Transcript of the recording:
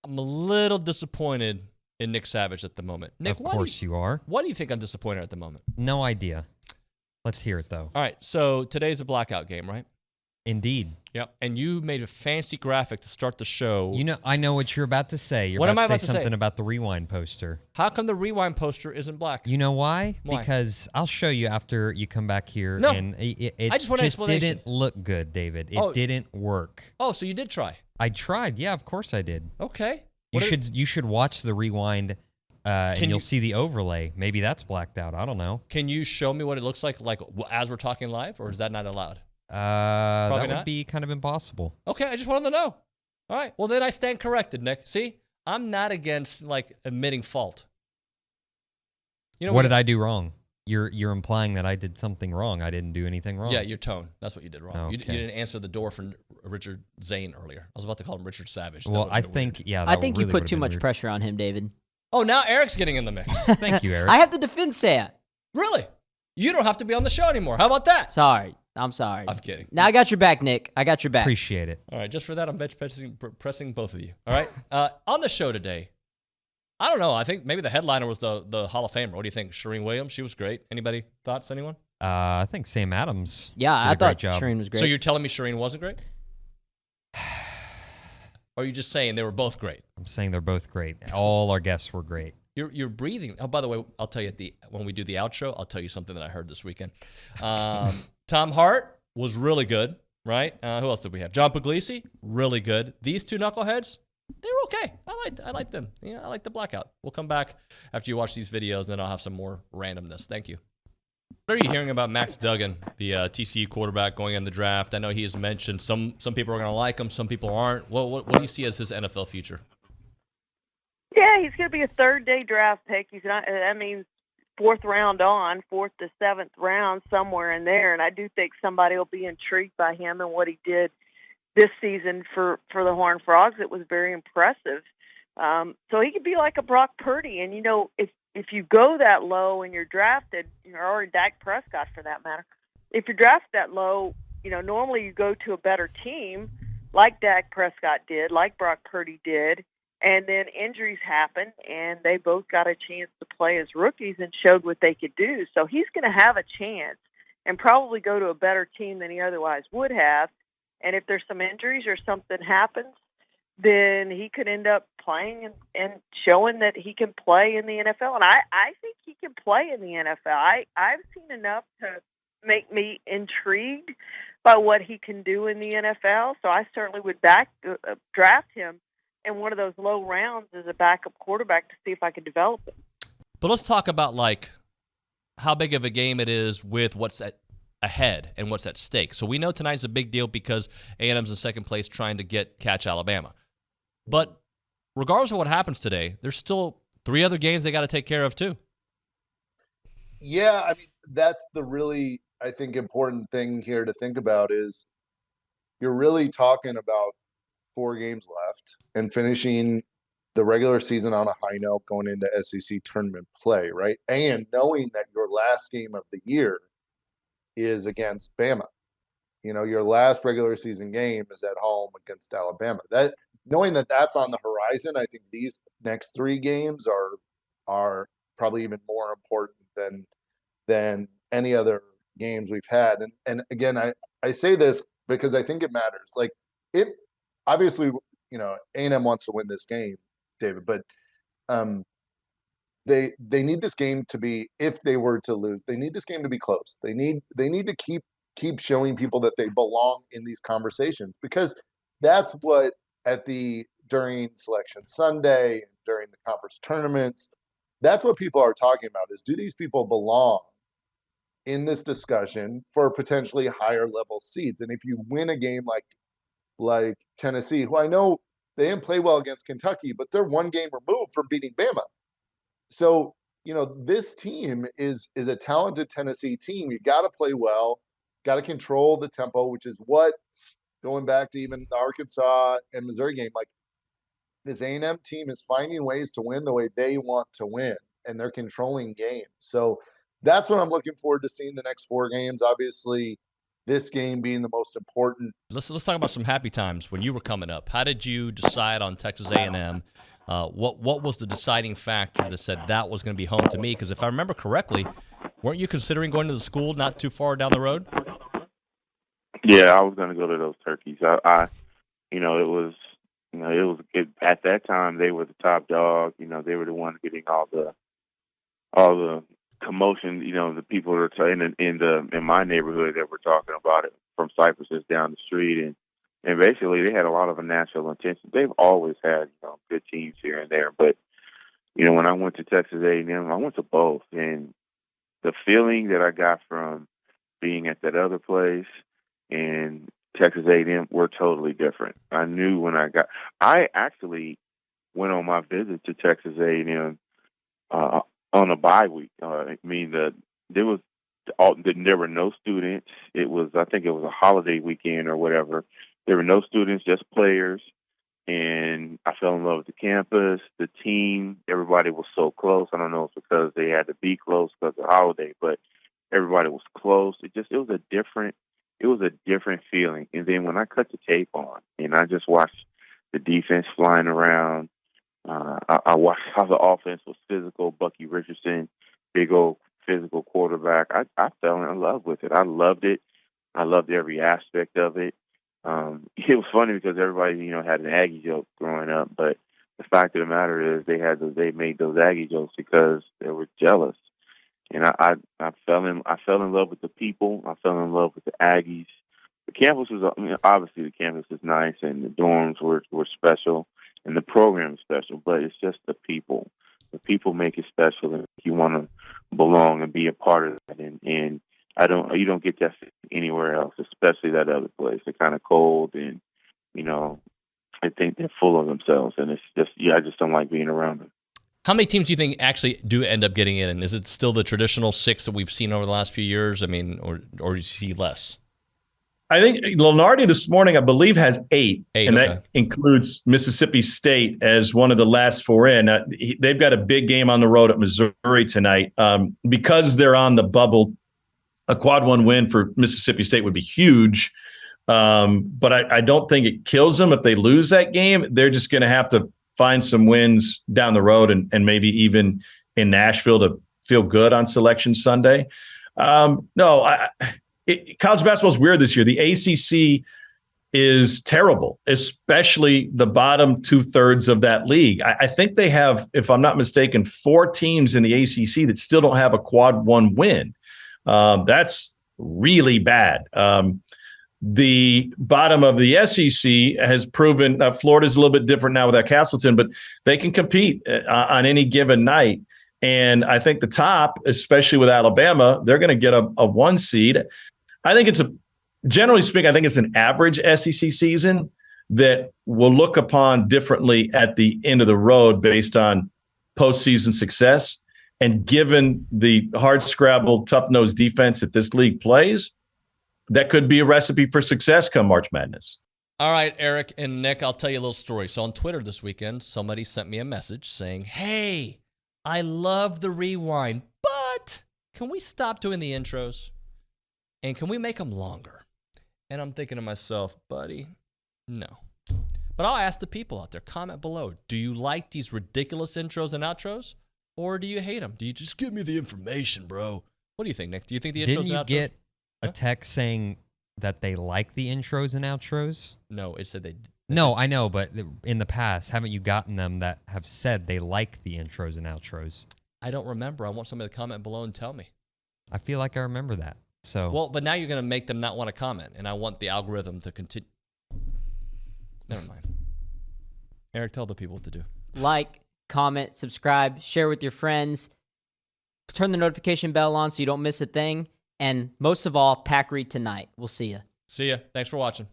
I'm a little disappointed in Nick Savage at the moment. Nick, Of course you are. Why do you think I'm disappointed at the moment? No idea. Let's hear it, though. All right, so today's a blackout game, right? Indeed. Yep, and you made a fancy graphic to start the show. I know what you're about to say. You're What am about I to about say to say? something about the rewind poster. How come the rewind poster isn't black? You know why? Why? Because I'll show you after you come back here. No. And it I just want an just explanation. didn't look good, David. It didn't work. Oh, so you did try. I tried. Yeah, of course I did. Okay. You should watch the rewind, and you'll see the overlay. Maybe that's blacked out. I don't know. Can you show me what it looks like as we're talking live, or is that not allowed? That would be kind of impossible. Okay, I just wanted to know. All right, well then I stand corrected, Nick. See, I'm not against admitting fault. You know what did I do wrong? You're implying that I did something wrong. I didn't do anything wrong. Yeah, your tone. That's what you did wrong. Okay. You didn't answer the door for Richard Zane earlier. I was about to call him Richard Savage. Well, I think, weird. I think you put too much pressure on him, David. Oh, now Eric's getting in the mix. Thank you, Eric. I have to defend Saya. Really? You don't have to be on the show anymore. How about that? Sorry. I'm sorry. I'm kidding. Now I got your back, Nick. I got your back. Appreciate it. All right, just for that, I'm bench pressing both of you. All right? On the show today, I don't know. I think maybe the headliner was the Hall of Famer. What do you think? Charean Williams? She was great. Anybody thoughts? Anyone? I think Sam Adams. Yeah, did I a thought great job. Charean was great. So you're telling me Charean wasn't great? Or are you just saying they were both great? I'm saying they're both great. All our guests were great. You're breathing. Oh, by the way, I'll tell you when we do the outro, I'll tell you something that I heard this weekend. Tom Hart was really good, right? Who else did we have? John Pugliese, really good. These two knuckleheads, they were okay. I like them. Yeah, I like the blackout. We'll come back after you watch these videos, and then I'll have some more randomness. Thank you. What are you hearing about Max Duggan, the TCU quarterback going in the draft? I know he has mentioned some people are going to like him, some people aren't. What do you see as his NFL future? Yeah, he's going to be a third-day draft pick. He's not. That means fourth round on, 4th to 7th round, somewhere in there. And I do think somebody will be intrigued by him and what he did this season for the Horned Frogs. It was very impressive. So he could be like a Brock Purdy. And, if you go that low and you're drafted, or Dak Prescott for that matter, if you're drafted that low, normally you go to a better team like Dak Prescott did, like Brock Purdy did, and then injuries happened, and they both got a chance to play as rookies and showed what they could do. So he's going to have a chance and probably go to a better team than he otherwise would have. And if there's some injuries or something happens, then he could end up playing and showing that he can play in the NFL. And I think he can play in the NFL. I've seen enough to make me intrigued by what he can do in the NFL. So I certainly would draft him in one of those low rounds as a backup quarterback to see if I could develop him. But let's talk about how big of a game it is with what's ahead and what's at stake. So we know tonight's a big deal because A&M's in second place trying to catch Alabama. But regardless of what happens today, there's still 3 other games they got to take care of too. Yeah, I mean, that's the really, I think, important thing here to think about is you're really talking about 4 games left and finishing the regular season on a high note going into SEC tournament play, right? And knowing that your last game of the year is against Bama. Your last regular season game is at home against Alabama. Knowing that that's on the horizon, I think these next 3 games are probably even more important than any other games we've had. And again, I say this because I think it matters. Obviously, A&M wants to win this game, David, but they need this game to be, if they were to lose, they need this game to be close. They need to keep showing people that they belong in these conversations, because that's what during Selection Sunday, during the conference tournaments, that's what people are talking about is, do these people belong in this discussion for potentially higher level seeds? And if you win a game like Tennessee, who I know they didn't play well against Kentucky, but they're 1 game removed from beating Bama. So, this team is a talented Tennessee team. You got to play well, got to control the tempo, which is what, going back to even the Arkansas and Missouri game, this A&M team is finding ways to win the way they want to win, and they're controlling games. So that's what I'm looking forward to seeing the next 4 games. Obviously, this game being the most important. Let's talk about some happy times when you were coming up. How did you decide on Texas A&M? What was the deciding factor that said that was going to be home to me? Because if I remember correctly, weren't you considering going to the school not too far down the road? Yeah, I was going to go to those Turkeys. It was at that time they were the top dog. They were the ones getting all the commotion. The people that are in my neighborhood that were talking about it from Cypress's down the street, and basically they had a lot of a national attention. They've always had good teams here and there, but when I went to Texas A&M, I went to both, and the feeling that I got from being at that other place and Texas A&M were totally different. I knew when I actually went on my visit to Texas A&M on a bye week. There were no students. I think it was a holiday weekend or whatever. There were no students, just players. And I fell in love with the campus, the team. Everybody was so close. I don't know if it's because they had to be close because of the holiday, but everybody was close. It was a different feeling. And then when I cut the tape on and I just watched the defense flying around, I watched how the offense was physical. Bucky Richardson, big old physical quarterback. I fell in love with it. I loved it. I loved every aspect of it. It was funny because everybody, had an Aggie joke growing up, but the fact of the matter is they made those Aggie jokes because they were jealous. And I fell in love with the people. I fell in love with the Aggies. The campus was, obviously the campus is nice and the dorms were special and the program is special, but it's just the people. The people make it special, and you want to belong and be a part of that. And you don't get that anywhere else, especially that other place. They're kind of cold, and I think they're full of themselves, and it's just I just don't like being around them. How many teams do you think actually do end up getting in? And is it still the traditional 6 that we've seen over the last few years? I mean, or do you see less? I think Lunardi this morning, I believe, has 8, and okay. That includes Mississippi State as one of the last 4 in. They've got a big game on the road at Missouri tonight. Because they're on the bubble, a quad 1 win for Mississippi State would be huge. But I don't think it kills them if they lose that game. They're just going to have to find some wins down the road and maybe even in Nashville to feel good on Selection Sunday. College basketball is weird this year. The ACC is terrible, especially the bottom 2/3 of that league. I think they have, if I'm not mistaken, 4 teams in the ACC that still don't have a quad 1 win. That's really bad. The bottom of the SEC has proven Florida's a little bit different now without Castleton, but they can compete on any given night. And I think the top, especially with Alabama, they're going to get a 1 seed. I think generally speaking, I think it's an average SEC season that we'll look upon differently at the end of the road based on postseason success. And given the hard-scrabble, tough-nosed defense that this league plays, that could be a recipe for success come March Madness. All right, Eric and Nick, I'll tell you a little story. So on Twitter this weekend, somebody sent me a message saying, hey, I love the rewind, but can we stop doing the intros? And can we make them longer? And I'm thinking to myself, buddy, no. But I'll ask the people out there, comment below. Do you like these ridiculous intros and outros? Or do you hate them? Do you just give me the information, bro? What do you think, Nick? Do you think the intros Didn't and you outros? get a text saying that they like the intros and outros? No, it said they No, I know, but in the past, haven't you gotten them that have said they like the intros and outros? I don't remember. I want somebody to comment below and tell me. I feel like I remember that. So Well, but now you're going to make them not want to comment, and I want the algorithm to continue. Never mind. Eric, tell the people what to do. Like, comment, subscribe, share with your friends. Turn the notification bell on so you don't miss a thing. And most of all, pack read tonight. We'll see you. See ya. Thanks for watching.